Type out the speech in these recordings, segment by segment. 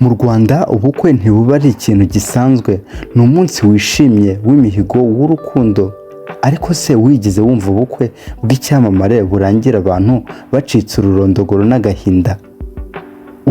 Mu Rwanda ubukwe ntibuba ari ikintu gisanzwe, ni umunsi wishimye w'imihigo w'urukundo. Ariko se wigeze wumva ubukwe bw'icyamamare burangira abantu bacitse ururondogoro n'agahinda?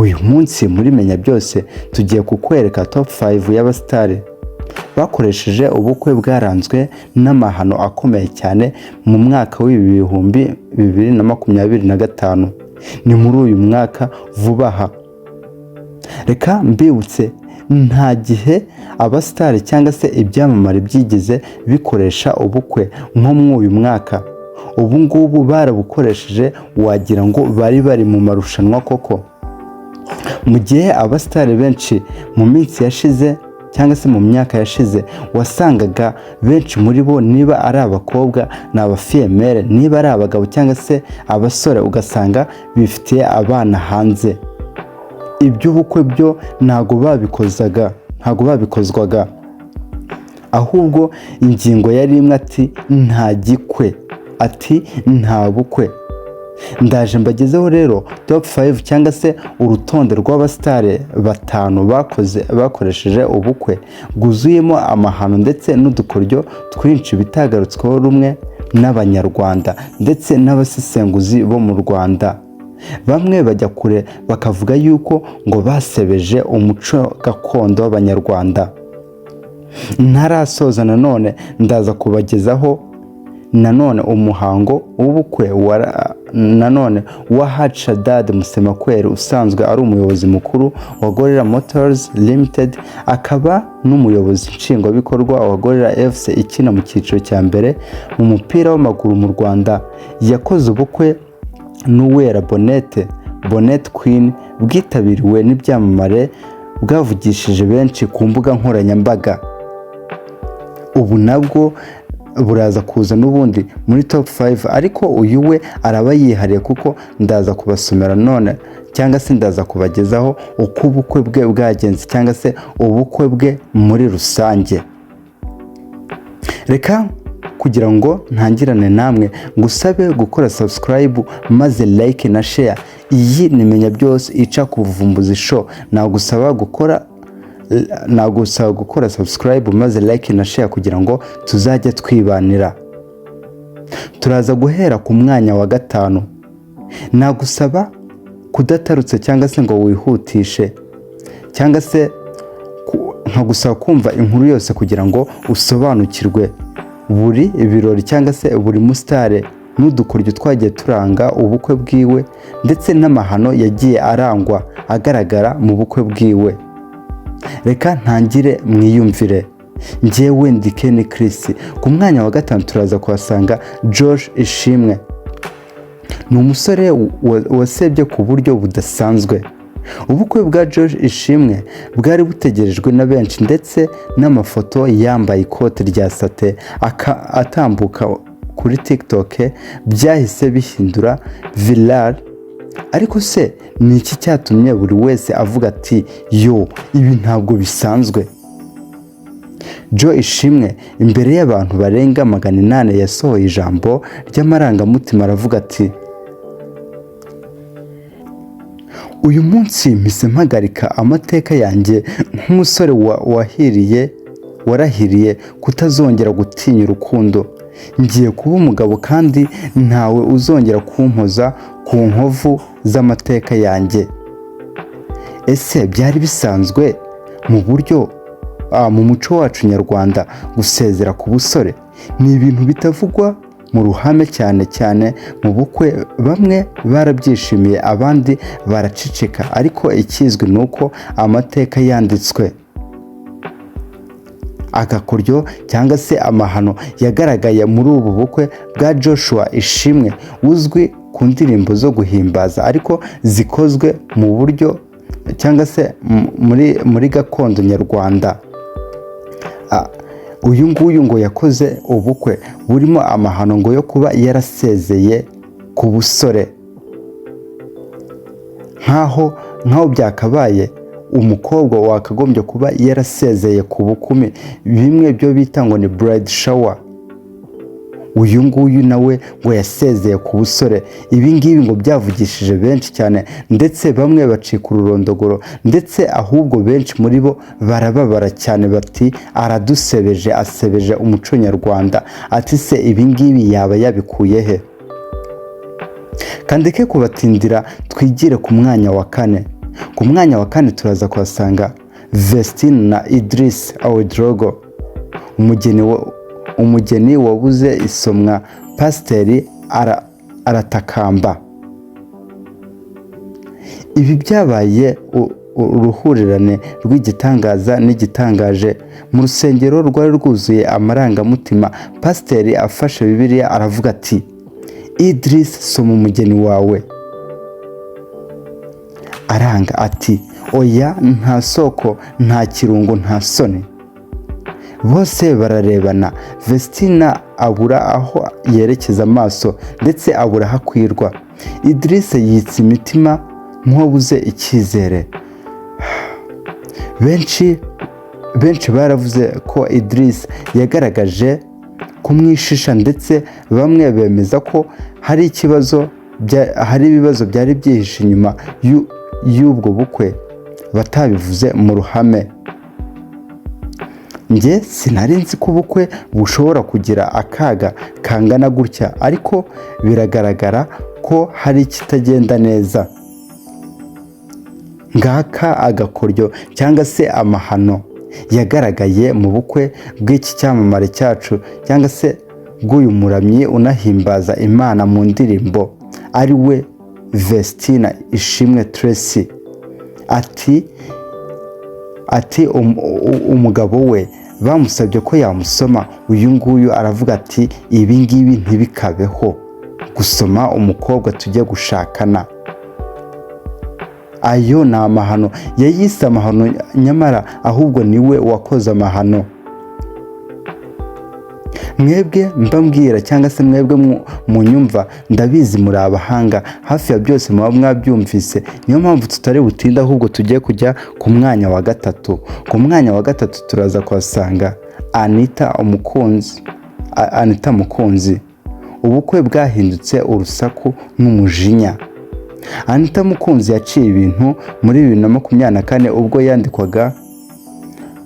Uyu munsi muri Menya Byose tugiye kukwereka top 5 y'abasitari bakoresheje ubukwe bwaranzwe n'amahano akomeye cyane mu mwaka w'ibihumbi 2025. Ni muri uyu mwaka vuba aha. Reka mbibutse, nta gihe abasitari cyangwa se ibyamamare byigeze bikoresha ubukwe nko muri uyu mwaka. Ubu ngubu barabukoresheje wagira ngo bari mu marushanwa koko. Mu gihe abasitari benshi mu minsi yashize cyangwa se mu myaka yashize wasangaga benshi muri bo niba ari abakobwa ni abafiyemere, niba ari abagabo cyangwa se abasore ugasanga bifitiye abana hanze. Iby'ubukwe byo ntago babikozwaga, ahubwo ingingo yari imwe ati nta gikwe, ati nta bukwe. Ndaje mbagezeho rero top 5 cyangwa se urutonde rw'abasitari 5 bakoresheje ubukwe bwuzuyemo amahano ndetse n'udukoryo twinshi bitagarutsweho rumwe n'abanyarwanda ndetse n'abasesenguzi bo mu Rwanda. Bamwe bajya kure bakavuga yuko ngo basebeje umuco gakondo w'abanyarwanda. Ntarasoza nanone ndaza kubagezaho nanone umuhango w'ubukwe wa Haji Shaddad Musemakweli usanzwe ari umuyobozi mukuru wa Gorilla Motors Limited, akaba n'umuyobozi nshingwabikorwa wa Gorilla FC ikina mu cyiciro cya mbere mu mupira w'amaguru mu Rwanda. Yakoze ubukwe n'Uwera Bonnet Queen bwitabiriwe n'ibyamamare bwavugishije benshi ku mbuga nkoranyambaga. Ubu nabwo buraza kuza n'ubundi muri top 5, ariko uyu we araba yihariye kuko ndaza kubasomera none cyangwa se ndaza kubagezaho uko ubukwe bwe bwagenze cyangwa se ubukwe bwe muri rusange. Reka kugira ngo ntangirane namwe ngusabe gukora subscribe maze like na share. Iyi ni Menya Byose ica ku Buvumbuzi Show. Nagusaba gukora subscribe maze like na share kugira ngo tuzajye twibanira. Turaza guhera ku mwanya wa 5. Nagusaba kudatarutse cyangwa se ngo wihutishe, cyangwa se nkagusaba kumva inkuru yose kugira ngo usobanukirwe buri ibirori cyangwa se buri musitari n'udukoryo twagiye turanga ubukwe bwiwe ndetse n'amahano yagiye arangwa agaragara mu bukwe bwiwe. Reka ntangire mwiyumvire. Njyewe ndi Ken Chris. Ku mwanya wa 5 turaza kuhasanga Josh Ishimwe. Ni umusore wasebye ku buryo budasanzwe. Ubukwe bwa Josh Ishimwe bwari butegerejwe na benshi ndetse n'amafoto yambaye ikote rya sate atambuka kuri TikTok byahise bihindura viral. Ariko se ni iki cyatumye buri wese avuga ati yo ibi ntabwo bisanzwe? Joe Ishimwe imbere y'abantu barenga 800 yasohoye ijambo ry'amarangamutima aravuga ati uyu munsi mpise mpagarika amateka yanjye nk'umusore warahiriye kutazongera gutinya urukundo. Ngiye kuba umugabo kandi ntawe uzongera kumpoza ku nkovu z'amateka yanjye. Ese byari bisanzwe mu muco wacu nyarwanda gusezera ku busore? Ni ibintu bitavugwa mu ruhame cyane mu bukwe. Bamwe barabyishimiye abandi baraceceka, ariko ikizwi nuko amateka yanditswe. Agakoryo cyangwa se amahano yagaragaye muri ubu bukwe bwa Joshua Ishimwe uzwi ku ndirimbo zo guhimbaza ariko zikozwe mu buryo cyangwa se muri gakondo nyarwanda. Uyu nguyu ngo yakoze ubukwe burimo amahano ngo yo kuba yarasezeye ku busore, nkaho byakabaye umukobwa wakagombye kuba yarasezeye ku bukumi, bimwe byo bita ngo ni bride shower. uyu nguyu nawe ngo yasezeye ku busore. Ibi ngibi ngo byavugishije benshi cyane ndetse bamwe bacika ururondogoro ndetse ahubwo benshi muri bo barababara cyane bati aradusebeje, asebeje umuco nyarwanda. Ati se ibi ngibi yaba yabikuye he? Kandi ke kubatindira twigire ku mwanya wa kane. Ku mwanya wa kane turaza kuhasanga Vestine na Idriss Ouedraogo, umugeni wabuze isomwa, pasiteri aratakamba. Ibi byabaye uruhurirane rw'igitangaza n'igitangaje mu rusengero rwari rwuzuye amarangamutima. Pasiteri afashe Bibiliya aravuga ati, Idriss soma umugeni wawe. Aranga ati, oya, nta soko, nta kirungo, nta soni. Bose bararebana. Vestina abura aho yerekeza amaso ndetse abura aho akwirwa. Idriss yitsa imitima nk'uwabuze icyizere. Benshi baravuze ko Idriss yagaragaje kumwishisha ndetse bamwe bemeza ko hari ibibazo byari byihishe inyuma y'ubwo bukwe batabivuze mu ruhame. Njye sinari nzi ko ubukwe bushobora kugira akaga kangana gutya, ariko biragaragara ko hari ikitagenda neza. Ngaka agakoryo cyangwa se amahano yagaragaye mu bukwe bw'iki cyamamare cyacu cyangwa se bw'uyu muramyi unahimbaza Imana mu ndirimbo, ari we Vestine Ishimwe Tracy. Ati umugabo we bamusabye ko yamusoma, uyu nguyu aravuga ati ibi ngibi ntibikabeho, gusoma umukobwa tujye gushakana. Ayo ni amahano. Yayise amahano nyamara ahubwo niwe wakoze amahano. Mwebwe mbambwira cyangwa se mwebwe munyumva, ndabizi muri abahanga, hafi ya byose muba mwabyumvise. Niyo mpamvu tutari butinda ahubwo tugiye kujya ku mwanya wa gatatu. Ku mwanya wa gatatu turaza kuhasanga Anita Mukunzi. Ubukwe bwahindutse urusaku n'umujinya. Anita Mukunzi yaciye ibintu muri 2024 ubwo yandikwaga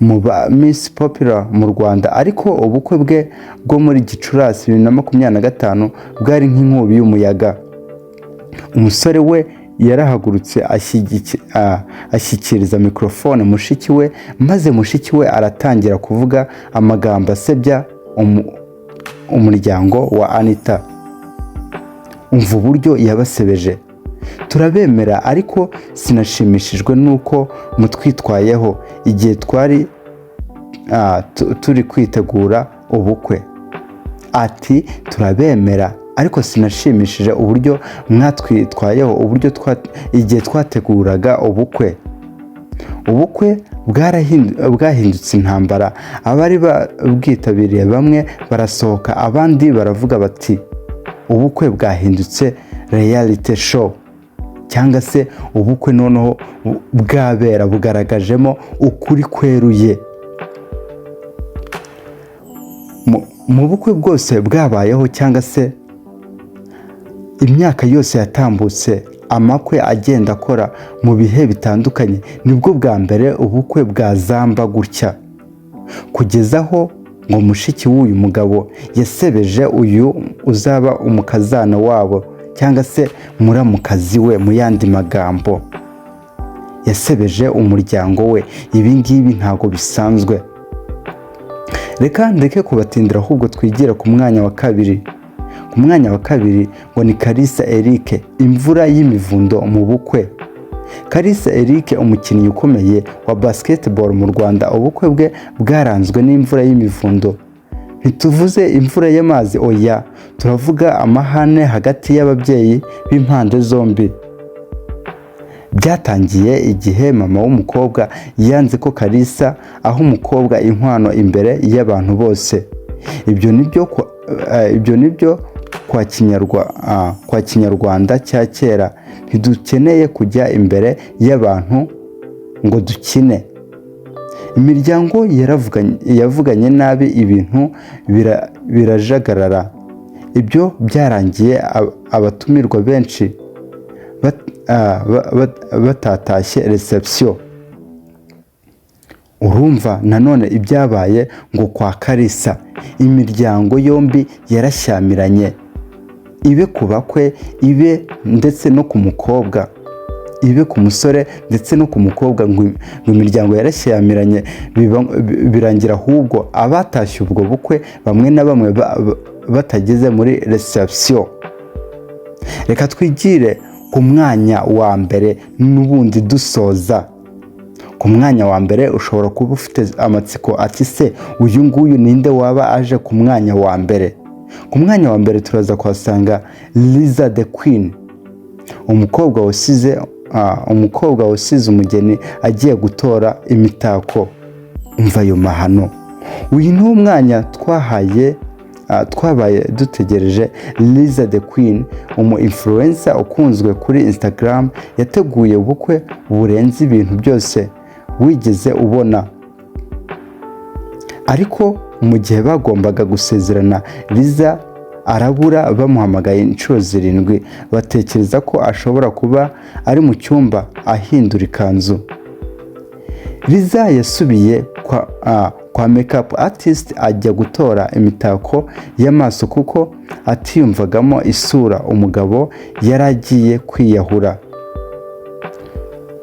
mu ba Miss Popular mu Rwanda, ariko ubukwe bwe bwo muri Gicurasi 2025 bwari nk'inkubi y'umuyaga. Umusore we yarahagurutse ashyikiriza mikrofone mushiki we, maze mushiki we aratangira kuvuga amagambo asebya umuryango wa Anita. Umva uburyo yabasebeje. Turabemera ariko sinashimishijwe nuko mutwitwayeho igihe twari turi kwitegura ubukwe. Ati turabemera ariko sinashimishije uburyo mwatwitwayeho uburyo igihe twateguraga ubukwe. Ubukwe bwahindutse intambara. Abari bwitabiriye bwamwe barasohoka, abandi baravuga bati ubukwe bwahindutse reality show, cyangwa se ubukwe noneho bwabera bugaragajemo ukuri kweruye. Mu bukwe bwose bwabayeho cyangwa se imyaka yose yatambutse, amakwe agenda akora mu bihe bitandukanye, nibwo bwa mbere ubukwe bwazamba gutya, kugeza aho ngo mushiki w'uyu mugabo yasebeje uyu uzaba umukazana wabo cyangwa se muramukazi we. Mu yandi magambo, yasebeje umuryango we. Ibi ngibi ntago bisanzwe. Reka ndeke kubatindira ahubwo twigira ku mwanya wa kabiri. Ku mwanya wa kabiri ngo ni Kalisa Eric, imvura y'imivundo mu bukwe. Kalisa Eric, umukinnyi ukomeye wa basketball mu Rwanda, ubukwe bwe bwaranzwe n'imvura y'imivundo. Ntituvuze imvura y'amazi, oya, turavuga amahane hagati y'ababyeyi b'impande zombi. Byatangiye igihe mama w'umukobwa yanze ko Kalisa aho umukobwa inkwano imbere y'abantu bose. Ibyo nibyo kwa Kinyarwanda cya kera. Ntidukeneye kujya imbere y'abantu ngo dukine. Imiryango yavuganye nabi, ibintu birajagarara. ibyo byarangiye abatumirwa benshi batatashye reception. Urumva nanone ibyabaye ngo kwa Kalisa imiryango yombi yarashyamiranye, ibe ku bakwe, ibe ndetse no ku mukobwa, ibe ku musore ndetse no ku mukobwa, ngo imiryango yarashyamiranye birangira ahubwo abatashye ubwo bukwe bamwe na bamwe batageze muri reception. Reka twigire ku mwanya wa mbere n'ubundi dusoza. Ku mwanya wa mbere ushobora kuba ufite amatsiko ati se uyu nguyu ninde waba aje ku mwanya wa mbere? Ku mwanya wa mbere turaza kuhasanga Liza the Queen, umukobwa wasize umugeni agiye gutora imitako. Umva ayo mahano. Uyu ni umwanya twabaye dutegereje. Liza the Queen, umu-influencer ukunzwe kuri Instagram, yateguye ubukwe burenze ibintu byose wigeze ubona. Ariko mu gihe bagombaga gusezerana, Liza arabura. Bamuhamagaye inshuro 7, batekereza ko ashobora kuba ari mu cyumba ahindura ikanzu. Liza yasubiye kwa makeup artist ajya gutora imitako y'amaso kuko atiyumvagamo isura umugabo yaragiye kwiyahura.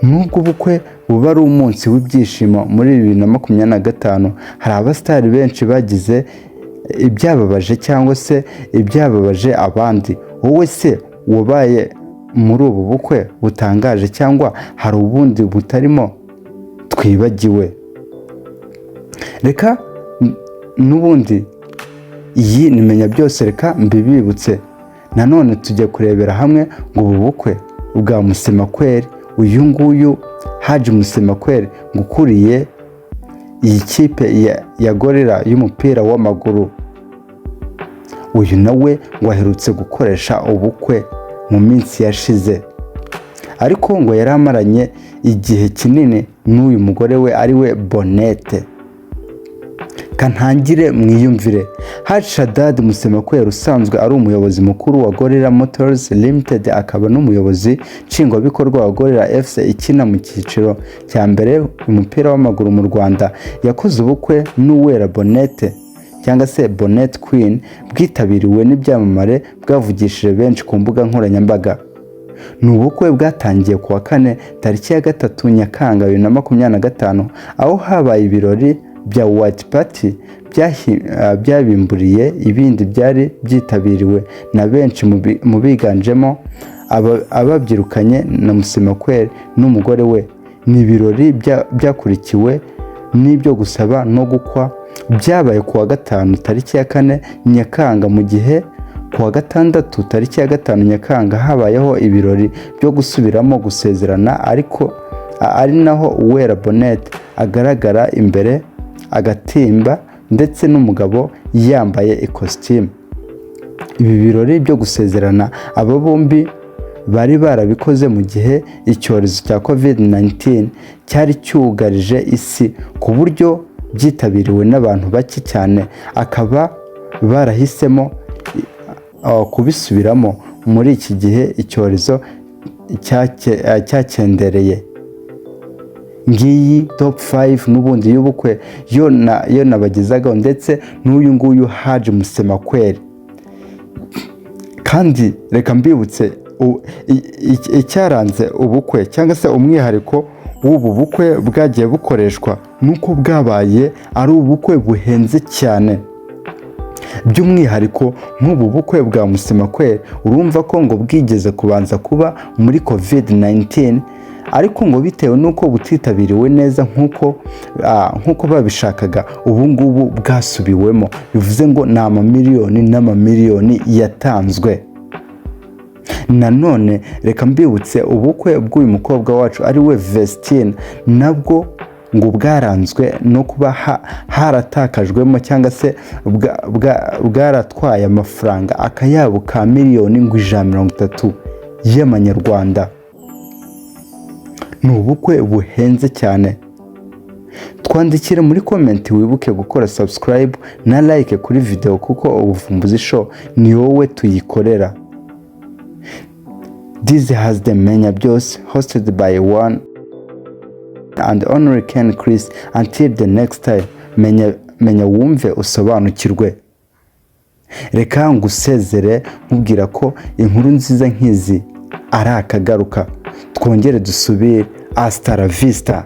Nubwo ubukwe buba ari umunsi w'ibyishimo muri 2025, hari abasitari benshi bagize ibyababaje cyangwa se ibyababaje abandi. Wowe se wabaye muri ubu bukwe butangaje cyangwa hari ubundi butarimo twibagiwe? Reka n'ubundi iyi nimenya byose reka mbibibutse. Nanone tujya kurebera hamwe ngo ubu bukwe bwa Musemakweli, uyu nguyu Haji Musemakweli ngukuriye iyi kipe ya Gorilla y'umupira w'amaguru, uyu nawe ngo aherutse gukoresha ubukwe mu minsi yashize, ariko ngo yari amaranye igihe kinini n'uyu mugore we ari we Bonete. Kantangire mwiyumvire. Haji Shaddad Musemakweli usanzwe ari umuyobozi mukuru wa Gorilla Motors Limited, akaba n'umuyobozi nshingwabikorwa wa Gorilla FC ikina mu cyiciro cya mbere umupira w'amaguru mu Rwanda, yakoze ubukwe n'Uwera Bonete cyangwa se Bonete Queen, bwitabiriwe n'ibyamamare bwavugishije benshi ku mbuga nkoranyambaga. Ni ubukwe bwatangiye kuwa 4 tariki ya 3 Nyakanga 2025, aho habaye ibirori bya White Party byabimburiye ibindi byari byitabiriwe na benshi mu biganjemo ababyirukanye na Musemakweli n'umugore we. Ni ibirori byakurikiwe n'ibyo gusaba no gukwa byabaye kuwa 5 tariki ya 4 Nyakanga, mu gihe kuwa 6 tariki ya 5 Nyakanga habayeho ibirori byo gusubiramo gusezerana, ariko ari naho Uwera Bonete agaragara imbere agatimba ndetse n'umugabo yambaye ikositimu. Ibi birori byo gusezerana aba bombi bari barabikoze mu gihe icyorezo cya COVID-19 cyari cyugarije isi, ku buryo byitabiriwe n'abantu bake cyane, akaba barahisemo kubisubiramo muri iki gihe icyorezo cyakendereye. Ngiyi top 5 n'ubundi y'ubukwe yo nabagezagaho, ndetse n'uyu nguyu Haji Musemakweli. Kandi reka mbibutse icyaranze ubukwe cyangwa se umwihariko w'ubu bukwe bwagiye bukoreshwa nuko bwabaye ari ubukwe buhenze cyane. By'umwihariko nk'ubu bukwe bwa Musemakweli urumva ko ngo bwigeze kubanza kuba muri COVID-19, ariko ngo bitewe nuko butitabiriwe neza nkuko babishakaga, ubu ngubu bwasubiwemo. Bivuze ngo ni amamiliyoni n'amamiliyoni yatanzwe. Nanone reka mbibutse ubukwe bw'uyu mukobwa wacu ari we Vestine, nabwo ngo bwaranzwe no kuba haratakajwemo cyangwa se bwaratwaye amafaranga akayabo ka miliyoni 130 y'amanyarwanda. Ni ubukwe buhenze cyane. twandikire muri comment, wibuke gukora subscribe na like kuri video kuko Ubuvumbuzi Show ni wowe tuyikorera. This has the Menya Byose, hosted by one and only Ken Chris. Until the next time, menya wumve usobanukirwe. Reka ngusezere nkubwira ko inkuru nziza nk'izi ari akagaruka. Twongere dusubire. Hasta la vista.